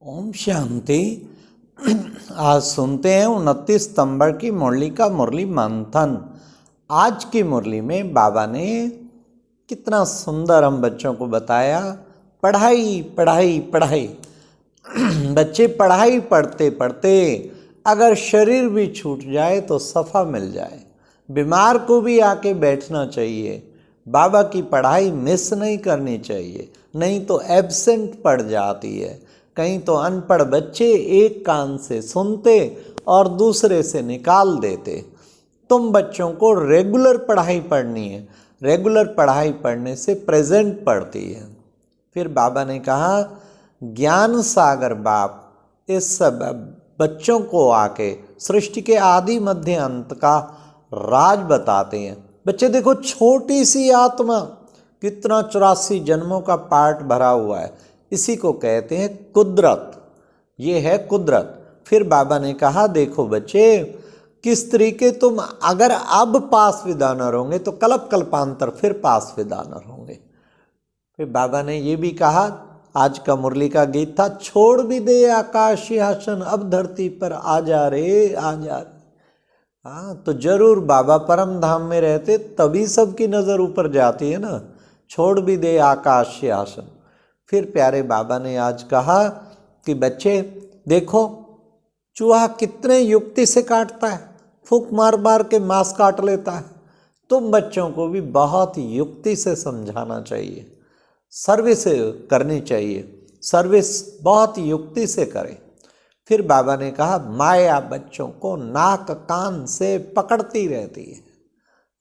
ओम शांति। आज सुनते हैं 29 सितंबर की मुरली का मुरली मंथन। आज की मुरली में बाबा ने कितना सुंदर हम बच्चों को बताया, पढ़ाई पढ़ाई पढ़ाई। बच्चे पढ़ाई पढ़ते पढ़ते अगर शरीर भी छूट जाए तो सफ़ा मिल जाए। बीमार को भी आके बैठना चाहिए। बाबा की पढ़ाई मिस नहीं करनी चाहिए, नहीं तो एब्सेंट पड़ जाती है। कहीं तो अनपढ़ बच्चे एक कान से सुनते और दूसरे से निकाल देते। तुम बच्चों को रेगुलर पढ़ाई पढ़नी है। रेगुलर पढ़ाई पढ़ने से प्रेजेंट पढ़ती है। फिर बाबा ने कहा, ज्ञान सागर बाप इस सब बच्चों को आके सृष्टि के आदि मध्य अंत का राज बताते हैं। बच्चे देखो, छोटी सी आत्मा, कितना 84 जन्मों का पार्ट भरा हुआ है। इसी को कहते हैं कुदरत। ये है कुदरत। फिर बाबा ने कहा, देखो बच्चे, किस तरीके तुम अगर अब पास विदानर होंगे तो कल्प कल्पांतर फिर पास विदानर होंगे। फिर बाबा ने ये भी कहा, आज का मुरली का गीत था, छोड़ भी दे आकाश सिंहासन, अब धरती पर आ जा रे आ जा रे। हाँ, तो जरूर बाबा परम धाम में रहते तभी सबकी नज़र ऊपर जाती है ना। छोड़ भी दे आकाश सिंहासन। फिर प्यारे बाबा ने आज कहा कि बच्चे देखो, चूहा कितने युक्ति से काटता है, फूंक मार मार के मांस काट लेता है। तुम बच्चों को भी बहुत युक्ति से समझाना चाहिए, सर्विस करनी चाहिए। सर्विस बहुत युक्ति से करें। फिर बाबा ने कहा, माया बच्चों को नाक कान से पकड़ती रहती है।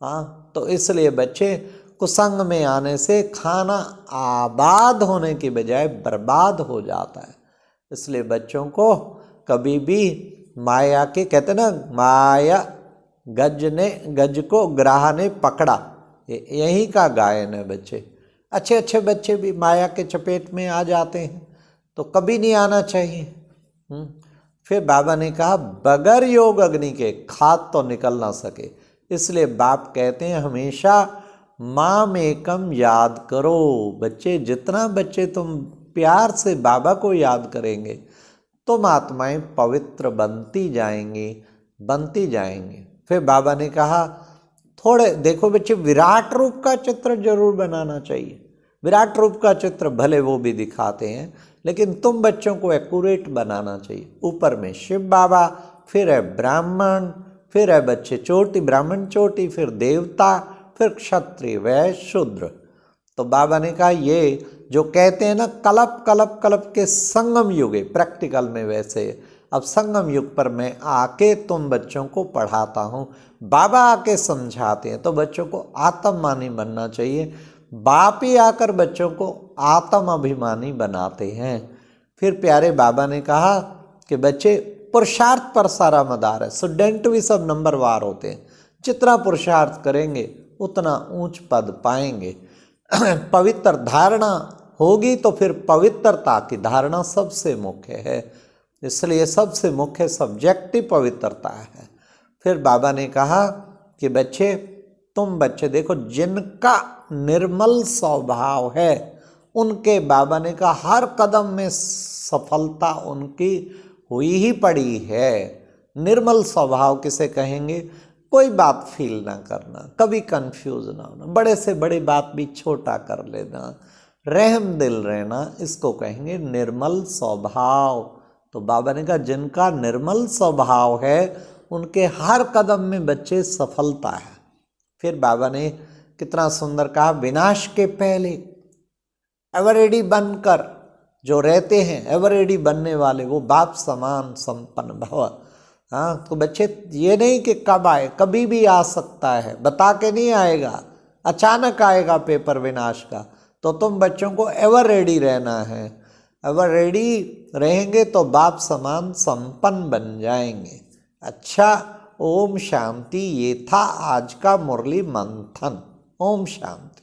हाँ, तो इसलिए बच्चे कुसंग में आने से खाना आबाद होने की बजाय बर्बाद हो जाता है। इसलिए बच्चों को कभी भी माया के, कहते ना, माया गज को ग्राह ने पकड़ा, यही का गायन है बच्चे। अच्छे अच्छे बच्चे भी माया के चपेट में आ जाते हैं, तो कभी नहीं आना चाहिए। फिर बाबा ने कहा, बगैर योग अग्नि के खाद तो निकल ना सके। इसलिए बाप कहते हैं हमेशा माम एकम याद करो। बच्चे, जितना बच्चे तुम प्यार से बाबा को याद करेंगे, तुम आत्माएं पवित्र बनती जाएंगी। फिर बाबा ने कहा, थोड़े देखो बच्चे, विराट रूप का चित्र जरूर बनाना चाहिए। विराट रूप का चित्र भले वो भी दिखाते हैं, लेकिन तुम बच्चों को एक्यूरेट बनाना चाहिए। ऊपर में शिव बाबा, फिर है ब्राह्मण, फिर है बच्चे चोटी, ब्राह्मण चोटी, फिर देवता, फिर क्षत्रिय वैश्य शूद्र। तो बाबा ने कहा, ये जो कहते हैं ना, कलप कलप कलप के संगम युग है। प्रैक्टिकल में वैसे अब संगम युग पर मैं आके तुम बच्चों को पढ़ाता हूँ, बाबा आके समझाते हैं। तो बच्चों को आत्ममानी बनना चाहिए। बाप ही आकर बच्चों को आत्म अभिमानी बनाते हैं। फिर प्यारे बाबा ने कहा कि बच्चे, पुरुषार्थ पर सारा मदार है। स्टूडेंट भी सब नंबरवार होते हैं। जितना पुरुषार्थ करेंगे उतना ऊंच पद पाएंगे। पवित्र धारणा होगी तो फिर पवित्रता की धारणा सबसे मुख्य है। इसलिए सबसे मुख्य सब्जेक्ट ही पवित्रता है। फिर बाबा ने कहा कि बच्चे, तुम बच्चे देखो, जिनका निर्मल स्वभाव है उनके, बाबा ने कहा, हर कदम में सफलता उनकी हुई ही पड़ी है। निर्मल स्वभाव किसे कहेंगे? कोई बात फील ना करना, कभी कंफ्यूज ना होना, बड़े से बड़ी बात भी छोटा कर लेना, रहम दिल रहना, इसको कहेंगे निर्मल स्वभाव। तो बाबा ने कहा, जिनका निर्मल स्वभाव है उनके हर कदम में बच्चे सफलता है। फिर बाबा ने कितना सुंदर कहा, विनाश के पहले एवर रेडी बनकर जो रहते हैं, एवर रेडी बनने वाले, वो बाप समान संपन्न भव। हाँ, तो बच्चे ये नहीं कि कब आए, कभी भी आ सकता है, बता के नहीं आएगा, अचानक आएगा पेपर विनाश का। तो तुम बच्चों को एवर रेडी रहना है। एवर रेडी रहेंगे तो बाप समान संपन्न बन जाएंगे। अच्छा, ओम शांति। ये था आज का मुरली मंथन। ओम शांति।